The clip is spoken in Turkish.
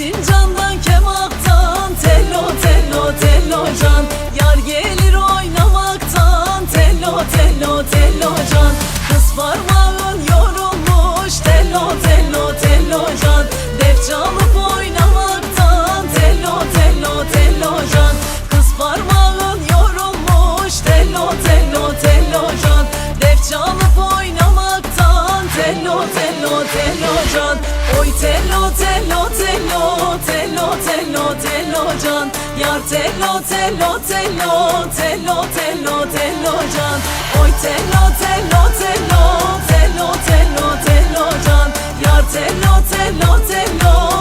Sesin candan kemaktan, tello tello tello can. Yar gelir oynamaktan, tello tello tello can. Kız parmağın yorulmuş, tello tello tello can. Def çalıp oynamaktan, tello tello tello can. Kız parmağın yorulmuş, tello tello tello can. Def çalıp oynamaktan, tello tello tello can. Oy tello tello tello tello tello tello can. Yar tello tello tello tello tello tello can. Oy tello tello tello tello tello tello can. Yar tello tello tello